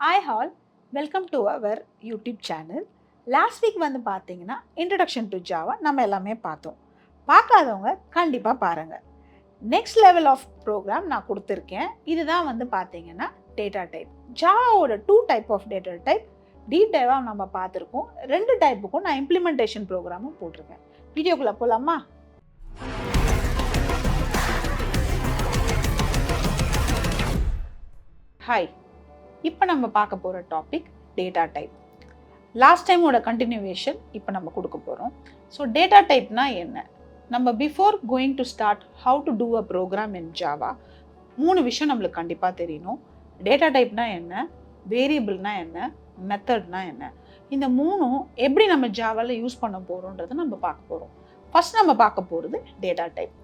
Hi all, welcome to our YouTube channel. Last week வந்து பார்த்தீங்கன்னா introduction to Java நம்ம எல்லாமே பார்த்தோம். பார்க்காதவங்க கண்டிப்பாக பாருங்கள். நெக்ஸ்ட் லெவல் ஆஃப் ப்ரோக்ராம் நான் கொடுத்துருக்கேன். இதுதான் வந்து பார்த்தீங்கன்னா டேட்டா டைப். ஜாவாவோட 2 டைப் ஆஃப் டேட்டா டைப் டீடைவாக நம்ம பார்த்துருக்கோம். 2 டைப்புக்கும் நான் இம்ப்ளிமெண்டேஷன் ப்ரோக்ராமும் போட்டிருக்கேன். வீடியோக்குள்ளே போகலாமா? ஹாய், இப்போ நம்ம பார்க்க போகிற டாபிக் டேட்டா டைப். லாஸ்ட் டைமோட கண்டினியூவேஷன் இப்போ நம்ம கொடுக்க போகிறோம். ஸோ டேட்டா டைப்னா என்ன? நம்ம before going to start how to do a program in Java 3 விஷயம் நம்மளுக்கு கண்டிப்பாக தெரியணும். டேட்டா டைப்னா என்ன, வேரியபிள்னா என்ன, மெத்தட்னா என்ன. இந்த 3ம் எப்படி நம்ம ஜாவாவில் யூஸ் பண்ண போகிறோன்றதை நம்ம பார்க்க போகிறோம். ஃபர்ஸ்ட் நம்ம பார்க்க போகிறது data type.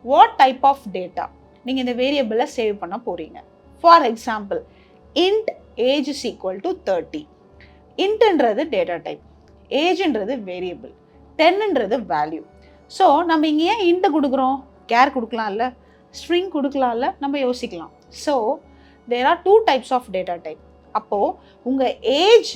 What type of data நீங்கள் இந்த வேரியபிளை சேவ் பண்ண போகிறீங்க. For example, int age is equal to 30. intன்றது டேட்டா டைப், ஏஜ்ன்றது வேரியபிள், 10ன்றது வேல்யூ. ஸோ நம்ம இங்கே ஏன் int கொடுக்குறோம்? கேர் கொடுக்கலாம்ல, ஸ்ட்ரிங் கொடுக்கலாம்ல, நம்ம யோசிக்கலாம். So there are 2 types of data type. அப்போது உங்கள் ஏஜ்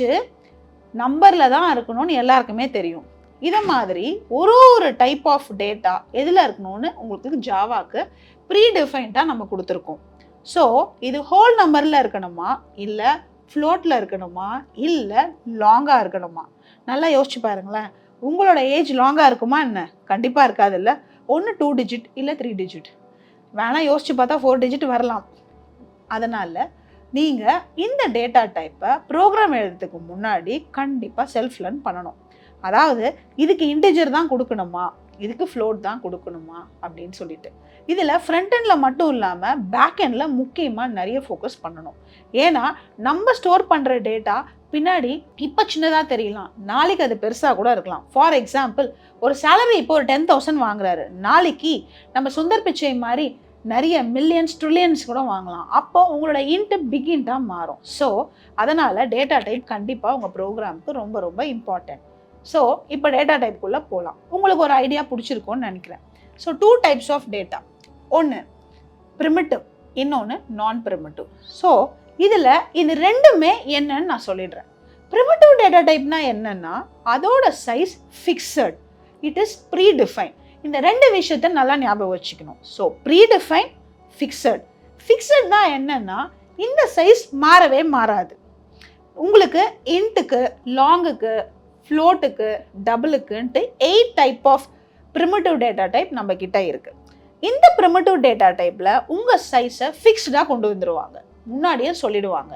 நம்பரில் தான் இருக்கணும்னு எல்லாருக்குமே தெரியும். இதை மாதிரி ஒரு டைப் ஆஃப் டேட்டா எதில் இருக்கணும்னு உங்களுக்கு ஜாவாக்கு ப்ரீடிஃபைன்டாக நம்ம கொடுத்துருக்கோம். ஸோ இது ஹோல் நம்பரில் இருக்கணுமா, இல்லை ஃப்ளோட்டில் இருக்கணுமா, இல்லை லாங்காக இருக்கணுமா? நல்லா யோசிச்சு பாருங்களேன். உங்களோட ஏஜ் லாங்காக இருக்குமா என்ன? கண்டிப்பாக இருக்காது. இல்லை, ஒன்று 2 டிஜிட் இல்லை 3 டிஜிட், வேணால் யோசிச்சு பார்த்தா 4 டிஜிட் வரலாம். அதனால் நீங்கள் இந்த டேட்டா டைப்பை ப்ரோக்ராம் எழுதுறதுக்கு முன்னாடி கண்டிப்பாக செல்ஃப் லேர்ன் பண்ணணும். அதாவது இதுக்கு இன்டிஜர் தான் கொடுக்கணுமா, இதுக்கு ஃப்ளோட் தான் கொடுக்கணுமா அப்படின்னு சொல்லிட்டு. இதில் ஃப்ரண்ட் எண்டில் மட்டும் இல்லாமல் பேக் எண்டில் முக்கியமாக நிறைய ஃபோக்கஸ் பண்ணணும். ஏன்னா நம்ம ஸ்டோர் பண்ணுற டேட்டா பின்னாடி இப்போ சின்னதாக தெரியலாம், நாளைக்கு அது பெருசாக கூட இருக்கலாம். ஃபார் எக்ஸாம்பிள், ஒரு சேலரி இப்போ ஒரு 10,000 வாங்குறாரு, நாளைக்கு நம்ம சுந்தர் பிச்சை மாதிரி நிறைய மில்லியன்ஸ் ட்ரில்லியன்ஸ் கூட வாங்கலாம். அப்போ உங்களோட இன்ட்டு பிக் இன்ட்டாக மாறும். ஸோ அதனால் டேட்டா டைப் கண்டிப்பாக உங்கள் ப்ரோக்ராமுக்கு ரொம்ப ரொம்ப இம்பார்ட்டன்ட். ஸோ இப்போ டேட்டா டைப்புக்குள்ளே போகலாம். உங்களுக்கு ஒரு ஐடியா பிடிச்சிருக்கோன்னு நினைக்கிறேன். ஸோ 2 டைப்ஸ் ஆஃப் டேட்டா, ஒன்று ப்ரிமிட்டிவ், இன்னொன்று நான் ப்ரிமிட்டிவ். ஸோ இதில் இது ரெண்டுமே என்னன்னு நான் சொல்லிடுறேன். ப்ரிமிட்டிவ் டேட்டா டைப்னா என்னன்னா அதோட size fixed, it is predefine. இந்த 2 விஷயத்த நல்லா ஞாபகம் வச்சுக்கணும். So predefine, fixed. ஃபிக்ஸட்னா என்னன்னா இந்த சைஸ் மாறவே மாறாது. உங்களுக்கு இன்ட்டுக்கு, லாங்குக்கு, ஃப்ளோட்டுக்கு, டபுளுக்குன்ட்டு 8 type of primitive data type நம்ம கிட்ட இருக்குது. இந்த ப்ரிமிட்டிவ் டேட்டா டைப்பில் உங்கள் சைஸை ஃபிக்ஸ்டாக கொண்டு வந்துடுவாங்க, முன்னாடியே சொல்லிடுவாங்க.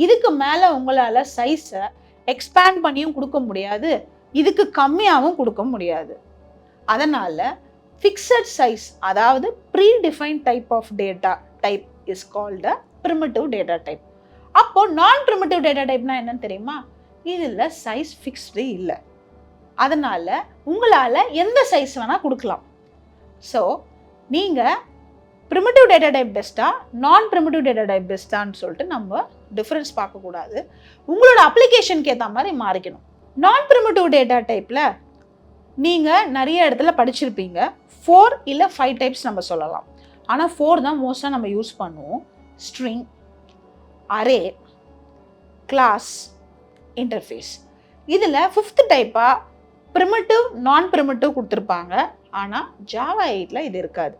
இதுக்கு மேலே உங்களால் சைஸை எக்ஸ்பேண்ட் பண்ணியும் கொடுக்க முடியாது, இதுக்கு கம்மியாகவும் கொடுக்க முடியாது. அதனால் ஃபிக்ஸட் சைஸ், அதாவது predefine type of data type is called primitive data type. அப்போ நான் ப்ரிமிட்டிவ் டேட்டா டைப்னா என்னன்னு தெரியுமா? இதில் சைஸ் ஃபிக்ஸ்டு இல்லை. அதனால் உங்களால் எந்த சைஸ் வேணால் கொடுக்கலாம். ஸோ நீங்கள் ப்ரிமிட்டிவ் டேட்டா டைப் பெஸ்ட்டா, நான் ப்ரிமிட்டிவ் டேட்டா டைப் பெஸ்ட்டான்னு சொல்லிட்டு நம்ம டிஃப்ரென்ஸ் பார்க்கக்கூடாது. உங்களோட அப்ளிகேஷனுக்கு ஏற்ற மாதிரி மாறிக்கணும். நான் ப்ரிமிட்டிவ் டேட்டா டைப்பில் நீங்கள் நிறைய இடத்துல படிச்சிருப்பீங்க. 4 இல்லை 5 டைப்ஸ் நம்ம சொல்லலாம். ஆனால் 4 தான் மோஸ்ட்டாக நம்ம யூஸ் பண்ணுவோம். String, array, class, interface. இதில் 5th டைப்பாக ப்ரிமிட்டிவ், நான் ப்ரிமிட்டிவ் கொடுத்துருப்பாங்க. ஆனால் ஜாவா 8ல் இது இருக்காது.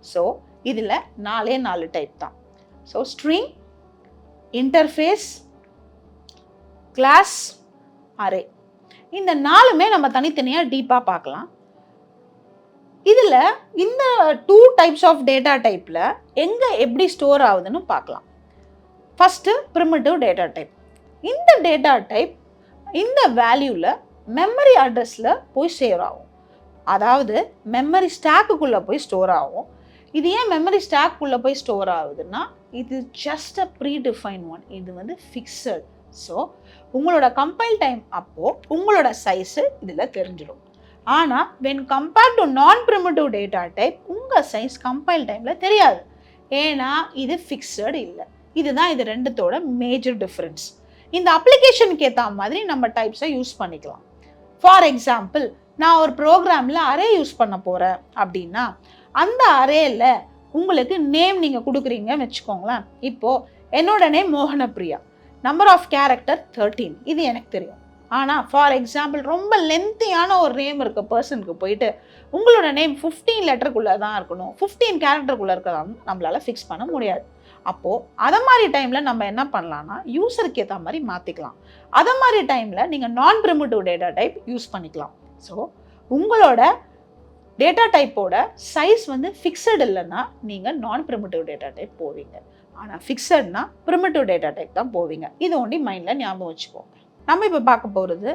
ஸோ இதில் 4 டைப் தான். So string, interface, class, array, இந்த 4மே நம்ம தனித்தனியாக டீப்பாக பார்க்கலாம். இதில் இந்த 2 டைப்ஸ் ஆஃப் டேட்டா டைப்பில் எங்கே எப்படி ஸ்டோர் ஆகுதுன்னு பார்க்கலாம். First primitive data type. இந்த டேட்டா டைப் இந்த வேல்யூவில் மெமரி அட்ரஸில் போய் சேவ் ஆகும். அதாவது மெமரி ஸ்டாக்குக்குள்ளே போய் ஸ்டோர் ஆகும். இது ஏன் மெமரி ஸ்டாக்குள்ளே போய் ஸ்டோர் ஆகுதுன்னா இது ஜஸ்ட் அ ப்ரீடிஃபைன் ஒன், இது வந்து ஃபிக்ஸட். ஸோ உங்களோட கம்பைல் டைம் அப்போது உங்களோட சைஸு இதில் தெரிஞ்சிடும். ஆனால் வென் கம்பேர்ட் டு நான் ப்ரிமிட்டிவ் டேட்டா டைப் உங்கள் சைஸ் கம்பைல் டைமில் தெரியாது. ஏன்னா இது ஃபிக்ஸட் இல்லை. இதுதான் இது ரெண்டுத்தோட மேஜர் டிஃப்ரென்ஸ். இந்த அப்ளிகேஷனுக்கு ஏற்ற மாதிரி நம்ம டைப்ஸை யூஸ் பண்ணிக்கலாம். ஃபார் எக்ஸாம்பிள், நான் ஒரு ப்ரோக்ராமில் அரே யூஸ் பண்ண போகிறேன் அப்படின்னா அந்த அரேயில் உங்களுக்கு நேம் நீங்கள் கொடுக்குறீங்கன்னு வச்சுக்கோங்களேன். இப்போது என்னோட name Mohanapriya. Number of character 13, இது எனக்கு தெரியும். ஆனால் ஃபார் எக்ஸாம்பிள் ரொம்ப லென்த்தியான ஒரு நேம் இருக்க பர்சனுக்கு போயிட்டு உங்களோட நேம் 15 லெட்டருக்குள்ளே தான் இருக்கணும், 15 கேரக்டருக்குள்ளே இருக்கலாம் நம்மளால் ஃபிக்ஸ் பண்ண முடியாது. அப்போது அதை மாதிரி டைமில் நம்ம என்ன பண்ணலான்னா யூஸருக்கு ஏற்ற மாதிரி மாற்றிக்கலாம். அதை மாதிரி டைமில் நீங்கள் நான் ப்ரிமிட்டிவ் டேட்டா டைப் யூஸ் பண்ணிக்கலாம். ஸோ உங்களோட டேட்டா டைப்போட சைஸ் வந்து ஃபிக்ஸட் இல்லைன்னா நீங்கள் நான் ப்ரிமிட்டிவ் டேட்டா டைப் போவீங்க. ஆனால் ஃபிக்ஸட்னா ப்ரிமிட்டிவ் டேட்டா டைப் தான் போவீங்க. இது ஒண்டி மைண்டில் ஞாபகம் வச்சுக்கோங்க. நம்ம இப்போ பார்க்க போகிறது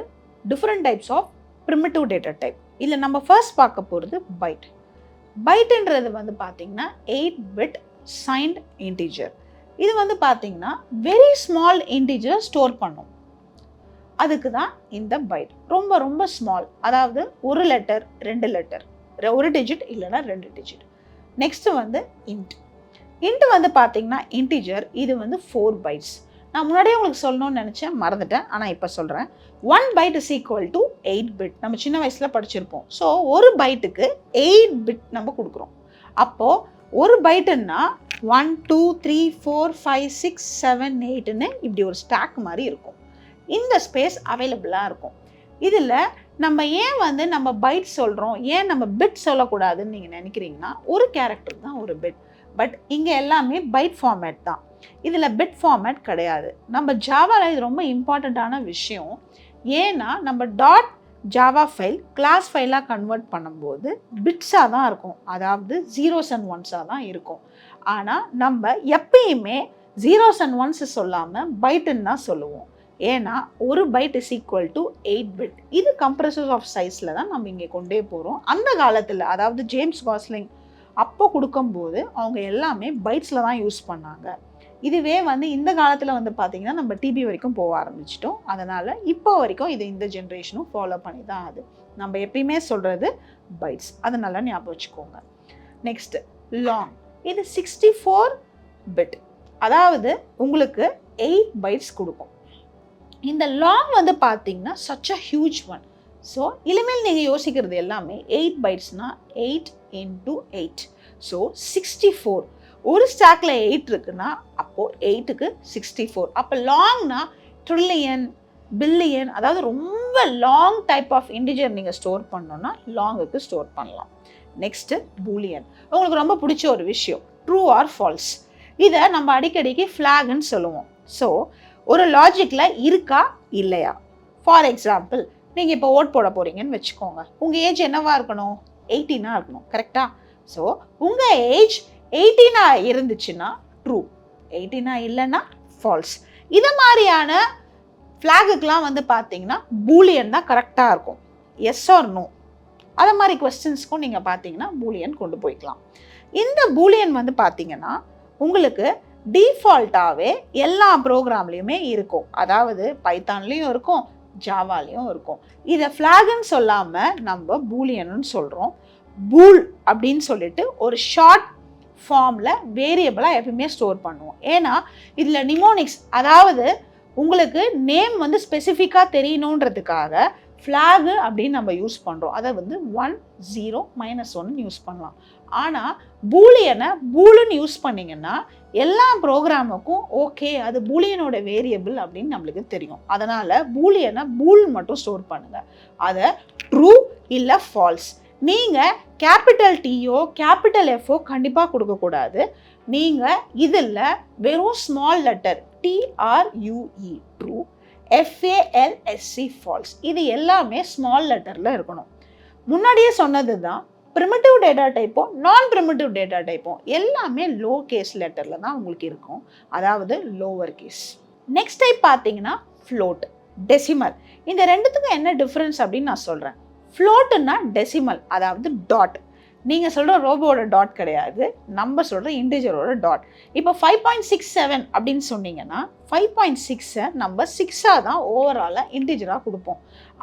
different types of primitive data type. இல்லை நம்ம ஃபர்ஸ்ட் பார்க்க போகிறது பைட். பைட்டுன்றது வந்து பார்த்தீங்கன்னா 8-bit signed integer. இது வந்து பார்த்தீங்கன்னா வெரி ஸ்மால் இன்டிஜர் ஸ்டோர் பண்ணும். அதுக்கு தான் இந்த பைட். ரொம்ப ரொம்ப ஸ்மால், அதாவது ஒரு லெட்டர் 2 லெட்டர், ஒரு டிஜிட் இல்லைன்னா 2 டிஜிட். நெக்ஸ்ட்டு வந்து இன்ட். இன்ட் வந்து பார்த்தீங்கன்னா இன்டிஜர், இது வந்து 4 பைட்ஸ். நான் முன்னாடியே உங்களுக்கு சொல்லணும்னு நினச்சேன், மறந்துட்டேன், ஆனால் இப்போ சொல்கிறேன். 1 byte is equal to 8 bit. நம்ம சின்ன வயசில் படிச்சிருப்போம். ஸோ ஒரு பைட்டுக்கு 8 bit நம்ம கொடுக்குறோம். அப்போது ஒரு பைட்டுன்னா 1 2 3 4 5 6 7 8ன்னு இப்படி ஒரு ஸ்டாக் மாதிரி இருக்கும். இந்த ஸ்பேஸ் அவைலபிளாக இருக்கும். இதில் நம்ம ஏன் வந்து நம்ம பைட் சொல்கிறோம், ஏன் நம்ம பிட் சொல்லக்கூடாதுன்னு நீங்கள் நினைக்கிறீங்கன்னா, ஒரு கேரக்டர் தான் ஒரு பிட். பட் இங்கே எல்லாமே பைட் ஃபார்மேட் தான். இதில் பிட் ஃபார்மேட் கிடையாது. நம்ம ஜாவாவில் இது ரொம்ப இம்பார்ட்டண்ட்டான விஷயம். ஏன்னா நம்ம டாட் ஜாவா ஃபைல் கிளாஸ் ஃபைலாக கன்வெர்ட் பண்ணும்போது பிட்ஸாக தான் இருக்கும், அதாவது 0s and 1s தான் இருக்கும். ஆனால் நம்ம எப்பயுமே 0s and 1s சொல்லாமல் பைட்டுன்னு தான் சொல்லுவோம். ஏன்னா ஒரு byte is equal to 8 bit. இது கம்ப்ரஸர்ஸ் ஆஃப் சைஸில் தான் நம்ம இங்கே கொண்டே போகிறோம். அந்த காலத்தில், அதாவது ஜேம்ஸ் காஸ்லிங் அப்போ கொடுக்கும்போது அவங்க எல்லாமே பைட்ஸில் தான் யூஸ் பண்ணாங்க. இதுவே வந்து இந்த காலத்தில் வந்து பார்த்திங்கன்னா நம்ம டிபி வரைக்கும் போக ஆரம்பிச்சிட்டோம். அதனால் இப்போ வரைக்கும் இது இந்த ஜென்ரேஷனும் ஃபாலோ பண்ணி தான் ஆகுது. நம்ம எப்பயுமே சொல்கிறது பைட்ஸ், அதனால ஞாபகம் வச்சுக்கோங்க. Next long. இது 64 bit, அதாவது உங்களுக்கு 8 பைட்ஸ் கொடுக்கும். இந்த லாங் வந்து பார்த்தீங்கன்னா such a huge one. So இனிமேல் நீங்கள் யோசிக்கிறது எல்லாமே 8 பைட்ஸ்னால் 8 into 8. ஸோ 64. ஒரு ஸ்டாக்கில் 8 இருக்குன்னா அப்போது 8க்கு 64. அப்போ லாங்னா ட்ரில்லியன், பில்லியன், அதாவது ரொம்ப லாங் டைப் ஆஃப் இன்டிஜர் நீங்கள் ஸ்டோர் பண்ணோன்னா லாங்குக்கு ஸ்டோர் பண்ணலாம். Next Boolean. உங்களுக்கு ரொம்ப பிடிச்ச ஒரு விஷயம், ட்ரூ ஆர் ஃபால்ஸ். இதை நம்ம அடிக்கடிக்கு ஃப்ளாக்னு சொல்லுவோம். ஸோ ஒரு லாஜிக்கில் இருக்கா இல்லையா. ஃபார் எக்ஸாம்பிள், நீங்கள் இப்போ ஓட் போட போகிறீங்கன்னு வச்சுக்கோங்க. உங்கள் ஏஜ் என்னவா இருக்கணும், 18 இருக்கணும், கரெக்டாக? ஸோ உங்கள் ஏஜ் 18 இருந்துச்சுன்னா ட்ரூ, 18 இல்லைன்னா ஃபால்ஸ். இதை மாதிரியான ஃப்ளாகுக்கெலாம் வந்து பார்த்தீங்கன்னா பூலியன் தான் கரெக்டாக இருக்கும். எஸ் ஆர் நோ, அதை மாதிரி கொஸ்டின்ஸ்க்கும் நீங்கள் பார்த்தீங்கன்னா பூலியன் கொண்டு போய்க்கலாம். இந்த பூலியன் வந்து பார்த்தீங்கன்னா உங்களுக்கு டிஃபால்ட்டாகவே எல்லா ப்ரோக்ராம்லேயுமே இருக்கும். அதாவது பைத்தான்லேயும் இருக்கும், ஜாவாலையும் இருக்கும். இதை ஃப்ளாகுன்னு சொல்லாமல் நம்ம பூலியன்னு சொல்கிறோம். பூல் அப்படின்னு சொல்லிட்டு ஒரு ஷார்ட் ஃபார்மில் வேரியபிளாக எப்பவுமே ஸ்டோர் பண்ணுவோம். ஏன்னா இதில் நிமோனிக்ஸ், அதாவது உங்களுக்கு நேம் வந்து ஸ்பெசிஃபிக்காக தெரியணுன்றதுக்காக ஃப்ளாகு அப்படின்னு நம்ம யூஸ் பண்ணுறோம். அதை வந்து 1 0 -1 யூஸ் பண்ணலாம். ஆனால் பூலியனை பூலுன்னு யூஸ் பண்ணிங்கன்னா எல்லா ப்ரோக்ராமுக்கும் ஓகே அது பூலியனோட வேரியபிள் அப்படின்னு நம்மளுக்கு தெரியும். அதனால் பூலியனை பூல் மட்டும் ஸ்டோர் பண்ணுங்கள். அதை ட்ரூ இல்லை ஃபால்ஸ். நீங்கள் கேபிட்டல் டியோ கேபிட்டல் எஃப்ஓ கண்டிப்பாக கொடுக்கக்கூடாது. நீங்கள் இதில் வெறும் small letter TRUE true, FALSC false, இது எல்லாமே ஸ்மால் லெட்டரில் இருக்கணும். முன்னாடியே சொன்னது தான், ப்ரிமிட்டிவ் டேட்டா டைப்பும் நான் ப்ரிமிட்டிவ் டேட்டா டைப்பும் எல்லாமே லோ கேஸ் லெட்டரில் தான் உங்களுக்கு இருக்கும், அதாவது லோவர் கேஸ். நெக்ஸ்ட் டைப் பார்த்தீங்கன்னா ஃப்ளோட், டெசிமல். இந்த ரெண்டுத்துக்கும் என்ன டிஃப்ரென்ஸ் அப்படின்னு நான் சொல்கிறேன். ஃப்ளோட்டுன்னா டெசிமல், அதாவது டாட். நீங்கள் சொல்கிற ரோபோட டாட் கிடையாது, நம்ம சொல்கிற இன்டிஜரோட டாட். இப்போ 5.67 அப்படின்னு சொன்னீங்கன்னா 5.6 நம்ம 6 தான் ஓவராலாக இன்டிஜராக கொடுப்போம்.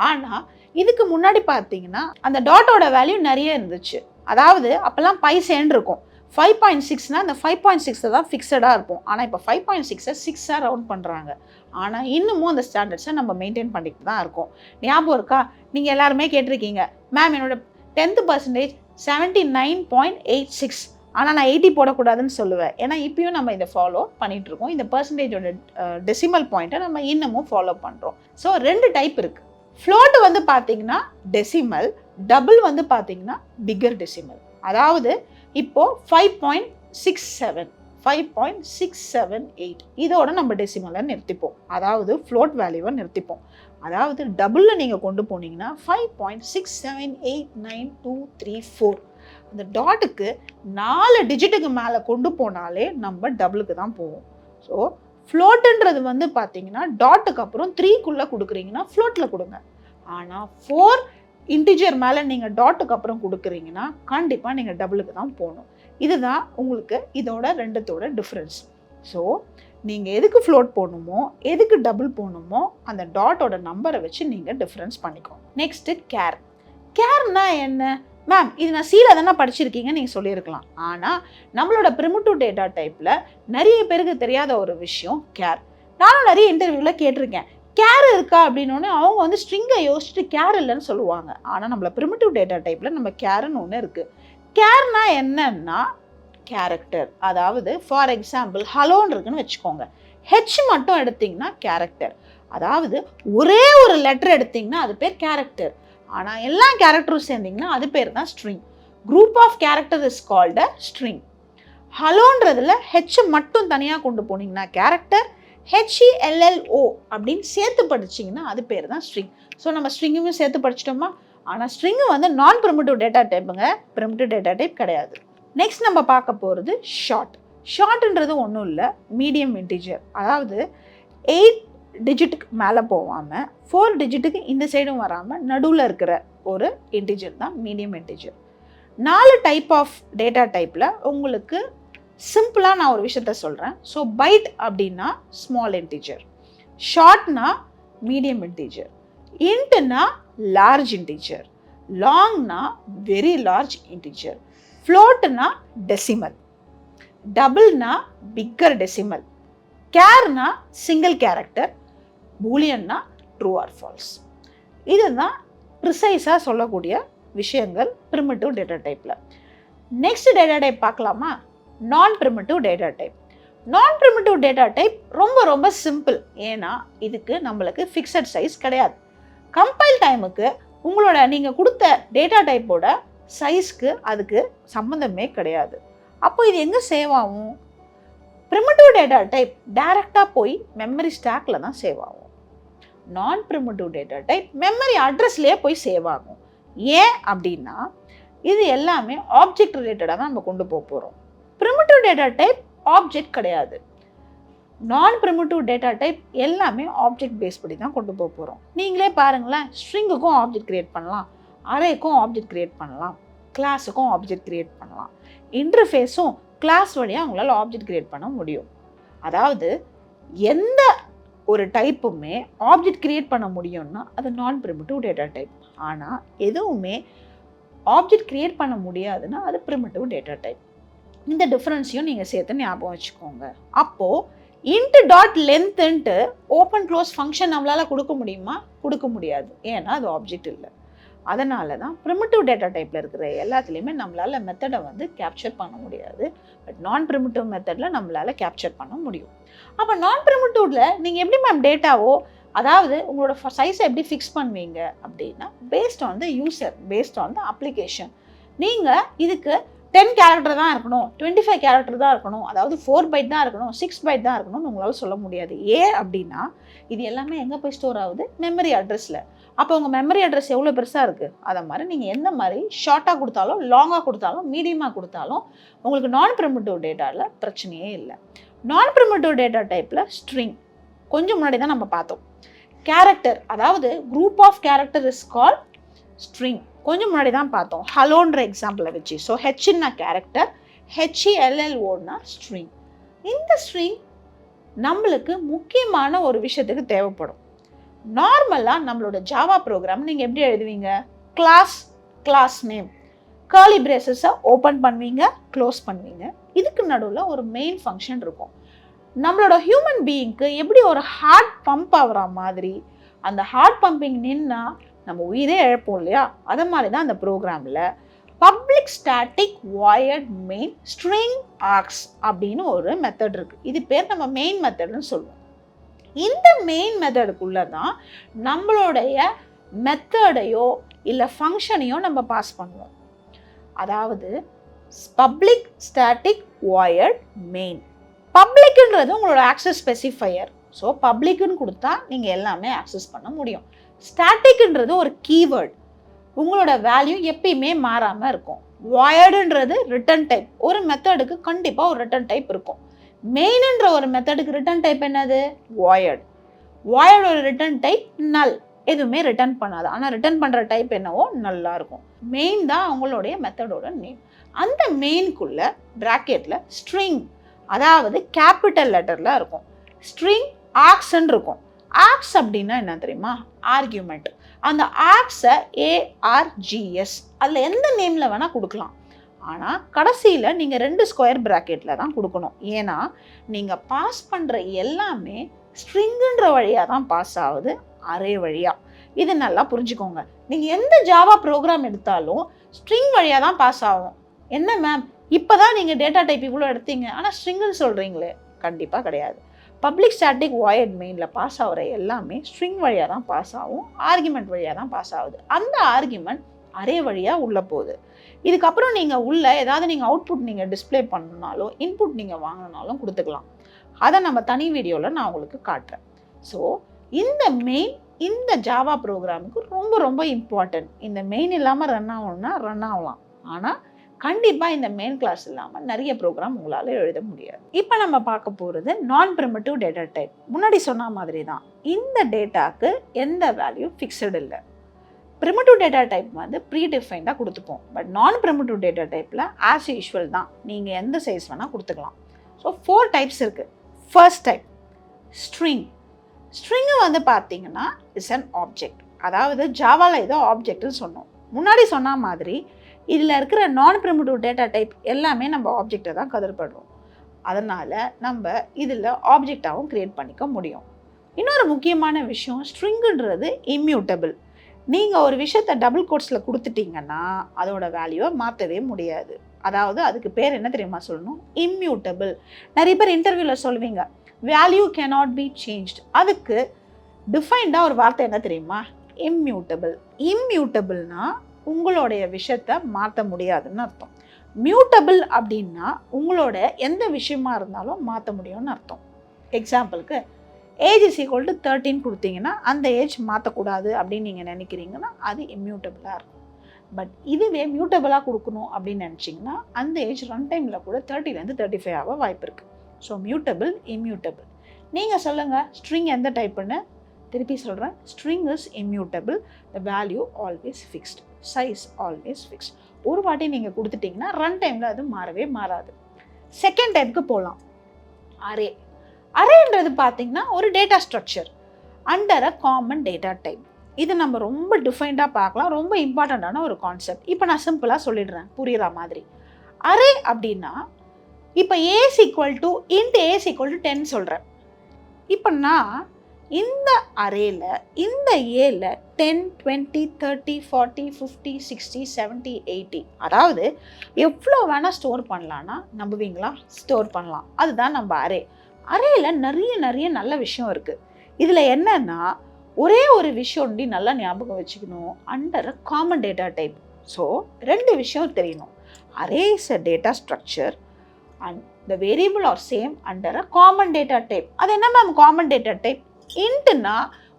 ஆனால் இதுக்கு முன்னாடி பார்த்தீங்கன்னா அந்த டாட்டோட வேல்யூ நிறைய இருந்துச்சு. அதாவது அப்போல்லாம் பைசேன்னு இருக்கும். 5.6னா அந்த 5.6 தான் ஃபிக்ஸடாக இருக்கும். ஆனால் இப்போ 5.6 6 ரவுண்ட் பண்ணுறாங்க. ஆனால் இன்னமும் அந்த ஸ்டாண்டர்ட்ஸை நம்ம மெயின்டைன் பண்ணிட்டு தான் இருக்கோம். ஞாபகம் இருக்கா, நீங்கள் எல்லாருமே கேட்டிருக்கீங்க, மேம் என்னோட 10th percentage 79.86 ஆனால் நான் 80 போடக்கூடாதுன்னு சொல்லுவேன். ஏன்னா இப்பயும் நம்ம இதை ஃபாலோ பண்ணிட்டு இருக்கோம். இந்த பர்சன்டேஜோட டெசிமல் பாயிண்ட்டை நம்ம இன்னமும் ஃபாலோ பண்ணுறோம். ஸோ 2 டைப் இருக்குது. ஃப்ளோட் வந்து பார்த்தீங்கன்னா டெசிமல், டபுள் வந்து பார்த்தீங்கன்னா பிக்கர் டெசிமல். அதாவது இப்போ 5.67, 5.678 இதோட நம்ம டெசிமலை நிறுத்திப்போம். அதாவது ஃப்ளோட் வேல்யூவை நிறுத்திப்போம். அதாவது டபுளில் நீங்கள் கொண்டு போனீங்கன்னா 5.678923 அந்த டாட்டுக்கு 4 டிஜிட்டுக்கு மேலே கொண்டு போனாலே நம்ம டபுளுக்கு தான் போவோம். ஸோ ஃப்ளோட்டுன்றது வந்து பார்த்தீங்கன்னா டாட்டுக்கு அப்புறம் 3க்குள்ளே கொடுக்குறீங்கன்னா ஃப்ளோட்டில் கொடுங்க. ஆனால் 4 இன்டிஜர் மேலே நீங்கள் டாட்டுக்கு அப்புறம் கொடுக்குறீங்கன்னா கண்டிப்பாக நீங்கள் டபுளுக்கு தான் போகணும். இதுதான் உங்களுக்கு இதோட 2தோட டிஃப்ரென்ஸ். ஸோ நீங்கள் எதுக்கு ஃப்ளோட் போடணுமோ எதுக்கு டபுள் போகணுமோ அந்த டாட்டோட நம்பரை வச்சு நீங்கள் டிஃப்ரென்ஸ் பண்ணிக்கோங்க. Next care. கேர்னா என்ன மேம்? இது நான் சீல தானே படிச்சிருக்கீங்கன்னு நீங்கள் சொல்லியிருக்கலாம். ஆனால் நம்மளோட பிரிமிட்டிவ் டேட்டா டைப்பில் நிறைய பேருக்கு தெரியாத ஒரு விஷயம் கேர். நானும் நிறைய இன்டர்வியூவில் கேட்டிருக்கேன், கேர் இருக்கா அப்படின்னோடனே அவங்க வந்து ஸ்ட்ரிங்கை யோசிச்சுட்டு கேர் இல்லைன்னு சொல்லுவாங்க. ஆனால் நம்மள பிரிமிட்டிவ் டேட்டா டைப்பில் நம்ம கேருன்னு ஒன்று இருக்குது. கேர்னா என்னன்னா கேரக்டர். அதாவது ஃபார் எக்ஸாம்பிள் ஹலோன்னு இருக்குன்னு வச்சுக்கோங்க, ஹெச் மட்டும் எடுத்திங்கன்னா கேரக்டர். அதாவது ஒரே ஒரு லெட்டர் எடுத்திங்கன்னா அது பேர் கேரக்டர். ஆனால் எல்லா கேரக்டரும் சேர்ந்திங்கன்னா அது பேர் தான் string. Group of character is called a string. ஹலோன்றதுல ஹெச் மட்டும் தனியாக கொண்டு போனீங்கன்னா கேரக்டர், HELLO அப்படின்னு சேர்த்து படிச்சிங்கன்னா அது பேர் தான் ஸ்ட்ரிங். ஸோ நம்ம ஸ்ட்ரிங்கையும் சேர்த்து படிச்சிட்டோமா? ஆனால் ஸ்ட்ரிங்கு வந்து நான் பிரிமிட்டிவ் டேட்டா டைப்புங்க, பிரிமிட்டிவ் டேட்டா டைப் கிடையாது. நெக்ஸ்ட் நம்ம பார்க்க போகிறது ஷார்ட். ஷார்ட்ன்றது ஒன்றும் இல்லை, மீடியம் இன்டிஜர். அதாவது 8 டிஜிட்டுக்கு மேலே போகாமல் 4 டிஜிட்டுக்கு இந்த சைடும் வராமல் நடுவில் இருக்கிற ஒரு இன்டிஜர் தான் medium integer. 4 type of data டைப்பில் உங்களுக்கு சிம்பிளாக நான் ஒரு விஷயத்த சொல்கிறேன். ஸோ பைட் அப்படின்னா ஸ்மால் இன்டிஜர், ஷார்ட்னா மீடியம் இன்டிஜர், இன்ட்னா லார்ஜ் இன்டிஜர், லாங்னா வெரி லார்ஜ் இன்டிஜர், ஃப்ளோட்னா டெசிமல், டபுள்னா பிக்கர் டெசிமல், கேர்னா சிங்கிள் கேரக்டர், பூலியன்னா ட்ரூ ஆர் ஃபால்ஸ். இதுதான் ப்ரிசைஸாக சொல்லக்கூடிய விஷயங்கள் பிரிமிட்டிவ் டேட்டா டைப்பில். நெக்ஸ்ட் டேட்டா டைப் பார்க்கலாமா? Non primitive data type. Non primitive data type ரொம்ப ரொம்ப சிம்பிள். ஏன்னா இதுக்கு நம்மளுக்கு ஃபிக்ஸட் சைஸ் கிடையாது. கம்பைல் டைமுக்கு உங்களோட நீங்கள் கொடுத்த டேட்டா டைப்போட சைஸ்க்கு அதுக்கு சம்மந்தமே கிடையாது. அப்போ இது எங்கே சேவ் ஆகும்? பிரிமிட்டிவ் டேட்டா டைப் டைரெக்டாக போய் மெமரி ஸ்டாக்கில் தான் சேவ் ஆகும். நான் பிரிமிட்டிவ் டேட்டா டைப் மெமரி அட்ரஸ்லேயே போய் சேவ் ஆகும். ஏன் அப்படின்னா இது எல்லாமே ஆப்ஜெக்ட் ரிலேட்டடாக தான் நம்ம கொண்டு போக போகிறோம். பிரிமிட்டிவ் டேட்டா டைப் ஆப்ஜெக்ட் கிடையாது. நான் பிரிமிட்டிவ் டேட்டா டைப் எல்லாமே ஆப்ஜெக்ட் பேஸ் படி தான் கொண்டு போக போகிறோம். நீங்களே பாருங்களேன், ஸ்ட்ரிங்குக்கும் ஆப்ஜெக்ட் கிரியேட் பண்ணலாம், அரேக்கும் ஆப்ஜெக்ட் கிரியேட் பண்ணலாம், கிளாஸுக்கும் ஆப்ஜெக்ட் கிரியேட் பண்ணலாம், இன்டர்ஃபேஸும் கிளாஸ் வழியாக அவங்களால ஆப்ஜெக்ட் கிரியேட் பண்ண முடியும். அதாவது எந்த ஒரு டைப்புமே ஆப்ஜெக்ட் கிரியேட் பண்ண முடியும்னா அது நான் பிரிமிட்டிவ் டேட்டா டைப். ஆனால் எதுவுமே ஆப்ஜெக்ட் கிரியேட் பண்ண முடியாதுன்னா அது பிரிமிட்டிவ் டேட்டா டைப். இந்த டிஃப்ரென்ஸையும் நீங்கள் சேர்த்து ஞாபகம் வச்சுக்கோங்க. அப்போது இன்ட் டாட் லென்த்துன்ட்டு ஓப்பன் க்ளோஸ் ஃபங்க்ஷன் நம்மளால் கொடுக்க முடியுமா? கொடுக்க முடியாது. ஏன்னா அது ஆப்ஜெக்ட் இல்லை. அதனால தான் பிரிமிட்டிவ் டேட்டா டைப்பில் இருக்கிற எல்லாத்துலேயுமே நம்மளால் மெத்தடை வந்து கேப்சர் பண்ண முடியாது. பட் நான் பிரிமிட்டிவ் மெத்தடில் நம்மளால் கேப்சர் பண்ண முடியும். அப்போ நான் பிரிமிட்டிவ்ல நீங்கள் எப்படி மேம் டேட்டாவோ, அதாவது உங்களோட சைஸை எப்படி ஃபிக்ஸ் பண்ணுவீங்க அப்படின்னா based on the user, based on the application. நீங்கள் இதுக்கு 10 கேரக்டர் தான் இருக்கணும், 25 கேரக்டர் தான் இருக்கணும், அதாவது 4 பைட் தான் இருக்கணும், 6 பைட் தான் இருக்கணும்னு உங்களால் சொல்ல முடியாது. ஏன் அப்படின்னா இது எல்லாமே எங்கே போய் ஸ்டோர் ஆகுது? மெமரி அட்ரஸில். அப்போ உங்கள் மெமரி அட்ரஸ் எவ்வளோ பெருசாக இருக்குது, அதை மாதிரி நீங்கள் எந்த மாதிரி ஷார்ட்டாக கொடுத்தாலும், லாங்காக கொடுத்தாலும், மீடியமாக கொடுத்தாலும் உங்களுக்கு நான் பிரிமிட்டிவ் டேட்டாவில் பிரச்சனையே இல்லை. நான் பிரிமிட்டிவ் டேட்டா டைப்பில் ஸ்ட்ரிங் கொஞ்சம் முன்னாடி தான் நம்ம பார்த்தோம். கேரக்டர், அதாவது group of character is called string, கொஞ்சம் முன்னாடி தான் பார்த்தோம் ஹலோன்ற எக்ஸாம்பிளை வச்சு. ஸோ ஹெச்னா கேரக்டர், HELLOனா ஸ்ட்ரிங். இந்த ஸ்ட்ரிங் நம்மளுக்கு முக்கியமான ஒரு விஷயத்துக்கு தேவைப்படும். நார்மலாக நம்மளோட ஜாவா ப்ரோக்ராம் நீங்கள் எப்படி எழுதுவீங்க? கிளாஸ் நேம், கர்லி பிரேசஸை ஓப்பன் பண்ணுவீங்க, க்ளோஸ் பண்ணுவீங்க. இதுக்கு நடுவில் ஒரு மெயின் ஃபங்க்ஷன் இருக்கும். நம்மளோட ஹியூமன் பீயிங்க்கு எப்படி ஒரு ஹார்ட் பம்ப் ஆகிற மாதிரி அந்த ஹார்ட் பம்பிங் நின்னா நம்ம உயிரே இழப்போம் இல்லையா? அதை மாதிரி தான் அந்த ப்ரோக்ராமில் public static void main string args அப்படின்னு ஒரு மெத்தட் இருக்குது. இது பேர் நம்ம மெயின் மெத்தட்னு சொல்லுவோம். இந்த மெயின் மெத்தடுக்குள்ளே தான் நம்மளுடைய மெத்தடையோ இல்லை ஃபங்க்ஷனையோ நம்ம பாஸ் பண்ணுவோம். அதாவது பப்ளிக் ஸ்டாட்டிக் வாயர்ட் மெயின். பப்ளிக்ன்றது உங்களோட ஆக்சஸ் ஸ்பெசிஃபையர். ஸோ பப்ளிக்னு கொடுத்தா நீங்கள் எல்லாமே ஆக்சஸ் பண்ண முடியும். ஸ்டாட்டிக்ன்றது ஒரு கீவேர்ட். உங்களோட வேல்யூ எப்பயுமே மாறாமல் இருக்கும். வாயர்டுன்றது ரிட்டன் டைப். ஒரு மெத்தடுக்கு கண்டிப்பாக ஒரு ரிட்டன் டைப் இருக்கும். மெயின்ன்ற ஒரு மெத்தடுக்கு ரிட்டன் டைப் என்னது? வாயர்டு. வாயர்டோட ரிட்டன் டைப் நல். எதுவுமே ரிட்டர்ன் பண்ணாது. ஆனால் ரிட்டர்ன் பண்ணுற டைப் என்னவோ நல்லா இருக்கும். மெயின் தான் அவங்களுடைய மெத்தடோட நேம். அந்த மெயின்குள்ள ப்ராக்கெட்டில் ஸ்ட்ரிங், அதாவது கேபிட்டல் லெட்டரில் இருக்கும். ஸ்ட்ரிங் ஆர்க்ஸ்ன்னு இருக்கும். ஆர்க்ஸ் அப்படின்னா என்ன தெரியுமா? ஆர்கியூமெண்ட். அந்த ஆர்க்ஸை ARGS அதில் எந்த நேமில் வேணால் கொடுக்கலாம். ஆனால் கடைசியில் நீங்கள் 2 ஸ்கொயர் ப்ராக்கெட்டில் தான் கொடுக்கணும். ஏன்னா நீங்கள் பாஸ் பண்ணுற எல்லாமே ஸ்ட்ரிங்குன்ற வழியாக தான் பாஸ் ஆகுது, அரே வழியாக. இது நல்லா புரிஞ்சுக்கோங்க. நீங்கள் எந்த ஜாவா ப்ரோக்ராம் எடுத்தாலும் ஸ்ட்ரிங் வழியாக தான் பாஸ் ஆகும். என்ன மேம் இப்போ தான் நீங்கள் டேட்டா டைப் இவ்வளோ எடுத்தீங்க ஆனால் ஸ்ட்ரிங்குன்னு சொல்கிறீங்களே? கண்டிப்பாக கிடையாது. பப்ளிக் ஸ்டாட்டிக் வாயர்ட் மெயினில் பாஸ் ஆகிற எல்லாமே ஸ்ட்ரிங் வழியாக தான் பாஸ் ஆகும், ஆர்குமெண்ட் வழியாக தான் பாஸ் ஆகுது. அந்த ஆர்குமெண்ட் அரே வழியாக உள்ளே போகுது. இதுக்கப்புறம் நீங்கள் உள்ள ஏதாவது நீங்கள் அவுட்புட் நீங்கள் டிஸ்பிளே பண்ணணுனாலும் இன்புட் நீங்கள் வாங்கினாலும் கொடுத்துக்கலாம். அதை நம்ம தனி வீடியோவில் நான் உங்களுக்கு காட்டுறேன். ஸோ இந்த மெயின் இந்த ஜாவா ப்ரோக்ராமுக்கு ரொம்ப ரொம்ப இம்பார்ட்டன்ட். இந்த மெயின் இல்லாமல் ரன் ஆகணும்னா ரன் ஆகலாம். ஆனால் கண்டிப்பாக இந்த மெயின் கிளாஸ் இல்லாமல் நிறைய ப்ரோக்ராம் உங்களால் எழுத முடியாது. இப்போ நம்ம பார்க்க போகிறது நான் ப்ரிமிட்டிவ் டேட்டா டைப். முன்னாடி சொன்ன மாதிரி தான், இந்த டேட்டாக்கு எந்த வேல்யூ ஃபிக்ஸடு இல்லை. ப்ரிமிட்டிவ் டேட்டா டைப் வந்து ப்ரீ டிஃபைன்டாக கொடுத்துப்போம். பட் நான் ப்ரிமிட்டிவ் டேட்டா டைப்பில் ஆஸ் யூஷுவல் தான், நீங்கள் எந்த சைஸ் வேணால் கொடுத்துக்கலாம். ஸோ 4 டைப்ஸ் இருக்குது. First type string. ஸ்ட்ரிங்கு வந்து பார்த்தீங்கன்னா இஸ் அன் ஆப்ஜெக்ட். அதாவது ஜாவாவில் ஏதோ ஆப்ஜெக்ட்னு சொன்னோம். முன்னாடி சொன்ன மாதிரி இதில் இருக்கிற நான் ப்ரிமிட்டிவ் டேட்டா டைப் எல்லாமே நம்ம ஆப்ஜெக்டை தான் கதிர்படுறோம். அதனால் நம்ம இதில் ஆப்ஜெக்டாகவும் க்ரியேட் பண்ணிக்க முடியும். இன்னொரு முக்கியமான விஷயம், ஸ்ட்ரிங்குன்றது இம்யூட்டபிள். நீங்கள் ஒரு விஷயத்தை டபுள் கோட்ஸில் கொடுத்துட்டிங்கன்னா அதோட வேல்யூவை மாற்றவே முடியாது. அதாவது அதுக்கு பேர் என்ன தெரியுமா சொல்லணும்? இம்யூட்டபிள். நிறைய பேர் இன்டர்வியூவில் சொல்லுவீங்க வேல்யூ கேனாட் பி சேஞ்ச்டு. அதுக்கு டிஃபைன்டாக ஒரு வார்த்தை என்ன தெரியுமா? இம்யூட்டபிள். இம்யூட்டபிள்னா உங்களுடைய விஷயத்தை மாற்ற முடியாதுன்னு அர்த்தம். மியூட்டபிள் அப்படின்னா உங்களோட எந்த விஷயமா இருந்தாலும் மாற்ற முடியும்னு அர்த்தம். எக்ஸாம்பிளுக்கு ஏஜ் இஸ் ஈக்குவல் டு 13 கொடுத்தீங்கன்னா அந்த ஏஜ் மாற்றக்கூடாது அப்படின்னு நீங்கள் நினைக்கிறீங்கன்னா அது இம்யூட்டபிளாக இருக்கும். பட் இதுவே மியூட்டபிளாக கொடுக்கணும் அப்படின்னு நினச்சிங்கன்னா அந்த ஏஜ் ரன் டைமில் கூட 30லேருந்து 35 ஆக வாய்ப்பு இருக்குது. So mutable, immutable. நீங்கள் சொல்லுங்கள் ஸ்ட்ரிங் எந்த டைப்புன்னு. திருப்பி சொல்கிறேன், string is immutable, the value always fixed, size always fixed. ஒரு வாட்டி நீங்கள் கொடுத்துட்டிங்கன்னா ரன் டைமில் அது மாறவே மாறாது. செகண்ட் டைப்புக்கு போகலாம், அரே. அரேன்றது பார்த்தீங்கன்னா ஒரு data structure under a common data type. இது நம்ம ரொம்ப டிஃபைன்டாக பார்க்கலாம், ரொம்ப இம்பார்ட்டண்ட்டான ஒரு கான்செப்ட். இப்போ நான் சிம்பிளாக சொல்லிடுறேன் புரியுற மாதிரி. அரே அப்படின்னா இப்போ as equal to int as equal to 10 சொல்கிறேன். இப்போ நான் இந்த அரேல இந்த ஏல 10, 20, 30, 40, 50, 60, 70, 80 அதாவது எவ்வளோ வேணால் ஸ்டோர் பண்ணலான்னா நம்புவீங்களா? ஸ்டோர் பண்ணலாம். அதுதான் நம்ம அரே. அரேல நிறைய நல்ல விஷயம் இருக்குது. இதில் என்னன்னா ஒரே ஒரு விஷயம் நல்லா ஞாபகம் வச்சுக்கணும், under a common data type. So 2 விஷயம் தெரியணும். Array is a data structure and the variable R same under a common data type. அது என்ன மேம் காமன் டேட்டா டைப்? இன்ட்னா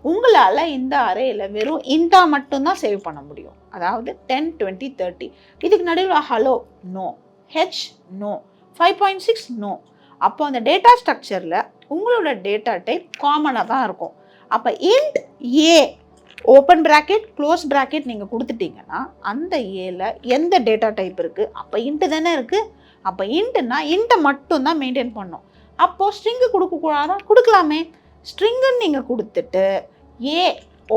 உங்களால் இந்த அரேயில் வெறும் இன்ட்டாக மட்டும்தான் சேவ் பண்ண முடியும். அதாவது 10, 20, 30. இதுக்கு நடுவில் hello no, H no, 5.6 no. அப்போ அந்த டேட்டா ஸ்ட்ரக்சரில் உங்களோட டேட்டா டைப் காமனாக தான் இருக்கும். அப்போ இன்ட் ஏ ஓப்பன் ப்ராக்கெட் க்ளோஸ் ப்ராக்கெட் நீங்கள் கொடுத்துட்டிங்கன்னா அந்த ஏல எந்த டேட்டா டைப் இருக்குது? அப்போ இன்ட்டு தானே இருக்குது. அப்போ இன்ட்டுன்னா இன்ட்டை மட்டும்தான் மெயின்டைன் பண்ணணும். அப்போது ஸ்ட்ரிங்கு கொடுக்கக்கூடாதா? கொடுக்கலாமே. ஸ்ட்ரிங்குன்னு நீங்கள் கொடுத்துட்டு ஏ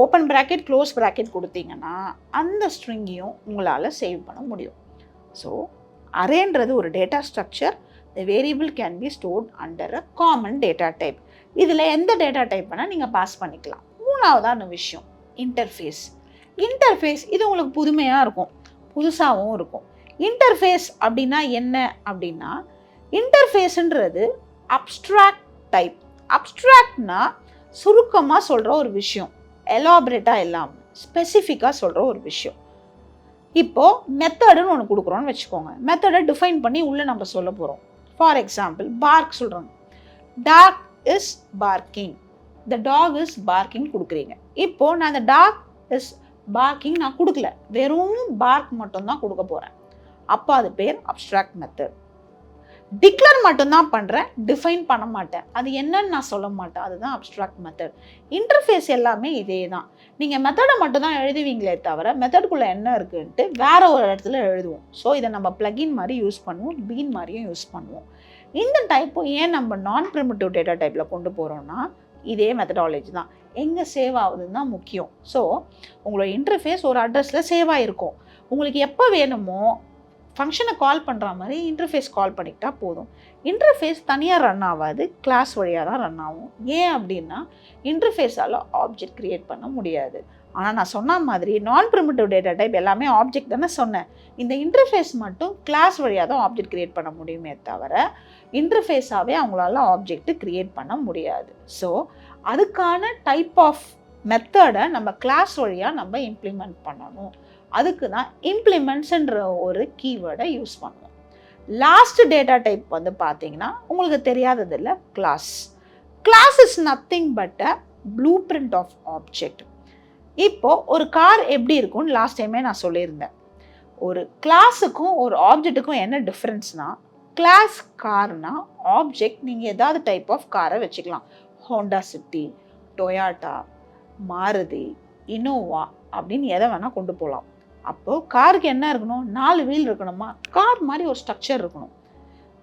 ஓப்பன் ப்ராக்கெட் க்ளோஸ் ப்ராக்கெட் கொடுத்தீங்கன்னா அந்த ஸ்ட்ரிங்கையும் உங்களால் சேவ் பண்ண முடியும். ஸோ அரேன்றது ஒரு data structure. The variable can be stored under a common data type. இதில் எந்த டேட்டா டைப் வேணால் நீங்கள் பாஸ் பண்ணிக்கலாம். மூணாவதான விஷயம் இன்டர்ஃபேஸ். இன்டர்ஃபேஸ் இது உங்களுக்கு புதுமையாக இருக்கும், புதுசாகவும் இருக்கும். இன்டர்ஃபேஸ் அப்படின்னா என்ன அப்படின்னா, இன்டர்ஃபேஸ்ன்றது அப்ஸ்ட்ராக்ட் டைப். அப்ஸ்ட்ராக்ட்னா சுருக்கமாக சொல்கிற ஒரு விஷயம், எலாபரேட்டாக இல்லாமல் ஸ்பெசிஃபிக்காக சொல்கிற ஒரு விஷயம். இப்போது மெத்தடுன்னு ஒன்று கொடுக்குறோன்னு வச்சுக்கோங்க. மெத்தடை டிஃபைன் பண்ணி உள்ளே நம்ம சொல்ல போகிறோம். ஃபார் எக்ஸாம்பிள், பார்க் சொல்கிறோம். Dog is barking, the dog is barking கொடுக்குறீங்க. இப்போது நான் அந்த டாக் இஸ் பார்க்கிங் நான் கொடுக்கல, வெறும் பார்க் மட்டும்தான் கொடுக்க போகிறேன். அப்போ அது பேர் அப்ஸ்ட்ராக்ட் மெத்தட். டிக்ளேர் மட்டும்தான் பண்ணுறேன், டிஃபைன் பண்ண மாட்டேன், அது என்னன்னு நான் சொல்ல மாட்டேன், அதுதான் அப்ஸ்ட்ராக்ட் மெத்தட். இன்டர்ஃபேஸ் எல்லாமே இதே தான். நீங்கள் மெத்தடை மட்டும் தான் எழுதுவீங்களே தவிர மெத்தடுக்குள்ளே என்ன இருக்குன்ட்டு வேற ஒரு இடத்துல எழுதுவோம். ஸோ இதை நம்ம பிளகின் மாதிரி யூஸ் பண்ணுவோம், பீன் மாதிரியும் யூஸ் பண்ணுவோம். இந்த டைப்பும் ஏன் நம்ம நான் ப்ரிமிட்டிவ் டேட்டா டைப்பில் கொண்டு போகிறோம்னா, இதே மெத்தடாலஜி தான். எங்கே சேவ் ஆகுதுன்னு தான் முக்கியம். ஸோ உங்களோட இன்டர்ஃபேஸ் ஒரு அட்ரஸில் சேவ் ஆகிருக்கும். உங்களுக்கு எப்போ வேணுமோ ஃபங்க்ஷனை கால் பண்ணுற மாதிரி இன்டர்ஃபேஸ் கால் பண்ணிக்கிட்டா போதும். இன்டர்ஃபேஸ் தனியாக ரன் ஆகாது, கிளாஸ் வழியாக தான் ரன் ஆகும். ஏன் அப்படின்னா, இன்டர்ஃபேஸால் ஆப்ஜெக்ட் க்ரியேட் பண்ண முடியாது. ஆனால் நான் சொன்ன மாதிரி நான் ப்ரிமிட்டிவ் டேட்டா டைப் எல்லாமே ஆப்ஜெக்ட் தானே சொன்னேன். இந்த இன்டர்ஃபேஸ் மட்டும் கிளாஸ் வழியாக தான் ஆப்ஜெக்ட் க்ரியேட் பண்ண முடியுமே தவிர இன்டர்ஃபேஸாகவே அவங்களால ஆப்ஜெக்ட் க்ரியேட் பண்ண முடியாது. ஸோ அதுக்கான டைப் ஆஃப் மெத்தடை நம்ம கிளாஸ் வழியாக நம்ம இம்ப்ளிமெண்ட் பண்ணணும். அதுக்கு தான் இம்ப்ளிமெண்ட்ஸ்ன்ற ஒரு கீவேர்டை யூஸ் பண்ணுவோம். லாஸ்ட் டேட்டா டைப் வந்து பார்த்தீங்கன்னா உங்களுக்கு தெரியாதது இல்லை, class. Class is nothing but a blueprint of object. இப்போது ஒரு கார் எப்படி இருக்கும்னு லாஸ்ட் டைமே நான் சொல்லியிருந்தேன். ஒரு கிளாஸுக்கும் ஒரு ஆப்ஜெக்ட்டுக்கும் என்ன டிஃப்ரென்ஸ்னால், கிளாஸ் கார்னா ஆப்ஜெக்ட் நீங்கள் ஏதாவது டைப் ஆஃப் காரை வச்சுக்கலாம். Honda city, Toyota, Maruti, Innova அப்படின்னு எதை வேணால் கொண்டு போகலாம். அப்போது காருக்கு என்ன இருக்கணும், 4 வீல் இருக்கணுமா, கார் மாதிரி ஒரு ஸ்ட்ரக்சர் இருக்கணும்.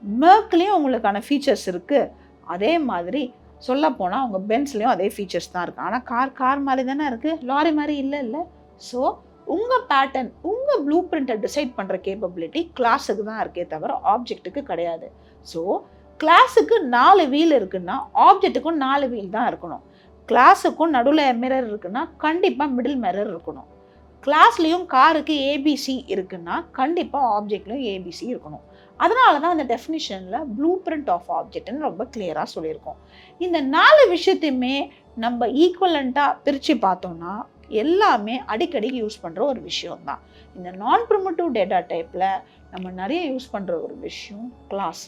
மெர்க்லேயும் உங்களுக்கான ஃபீச்சர்ஸ் இருக்குது. அதே மாதிரி சொல்லப்போனால் உங்கள் பென்ஸ்லேயும் அதே ஃபீச்சர்ஸ் தான் இருக்குது. ஆனால் கார் மாதிரி தானே இருக்குது, லாரி மாதிரி இல்லை. ஸோ உங்கள் பேட்டர்ன், உங்கள் ப்ளூ பிரிண்ட்டை டிசைட் பண்ணுற கேப்பபிலிட்டி கிளாஸுக்கு தான் இருக்கே தவிர ஆப்ஜெக்ட்டுக்கு கிடையாது. ஸோ கிளாஸுக்கு 4 வீல் இருக்குன்னா ஆப்ஜெக்ட்டுக்கும் 4 வீல் தான் இருக்கணும். கிளாஸுக்கும் நடுவில் மிரர் இருக்குன்னா கண்டிப்பாக மிடில் மிரர் இருக்கணும். கிளாஸ்லேயும் காருக்கு ஏபிசி இருக்குன்னா கண்டிப்பாக ஆப்ஜெக்ட்லையும் ஏபிசி இருக்கணும். அதனால தான் அந்த டெஃபினிஷனில் ப்ளூ பிரிண்ட் ஆஃப் ஆப்ஜெக்ட்னு ரொம்ப கிளியராக சொல்லியிருக்கோம். இந்த 4 விஷயத்தையுமே நம்ம ஈக்குவலண்ட்டாக பிரித்து பார்த்தோம்னா எல்லாமே அடிக்கடி யூஸ் பண்ணுற ஒரு விஷயம் தான். இந்த நான் ப்ரிமிட்டிவ் டேட்டா டைப்பில் நம்ம நிறைய யூஸ் பண்ணுற ஒரு விஷயம் கிளாஸ்.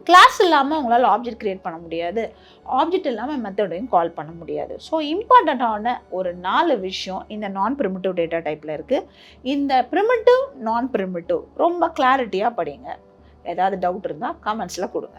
கிளாஸ் இல்லாமல் உங்களால் ஆப்ஜெக்ட் க்ரியேட் பண்ண முடியாது, ஆப்ஜெக்ட் இல்லாமல் மெத்தடையும் கால் பண்ண முடியாது. ஸோ இம்பார்ட்டண்ட்டான ஒரு 4 விஷயம் இந்த நான் ப்ரிமிட்டிவ் டேட்டா டைப்பில் இருக்குது. இந்த ப்ரிமிட்டிவ், நான் ப்ரிமிட்டிவ் ரொம்ப கிளாரிட்டியாக படிங்க. ஏதாவது டவுட் இருந்தால் கமெண்ட்ஸில் கொடுங்க.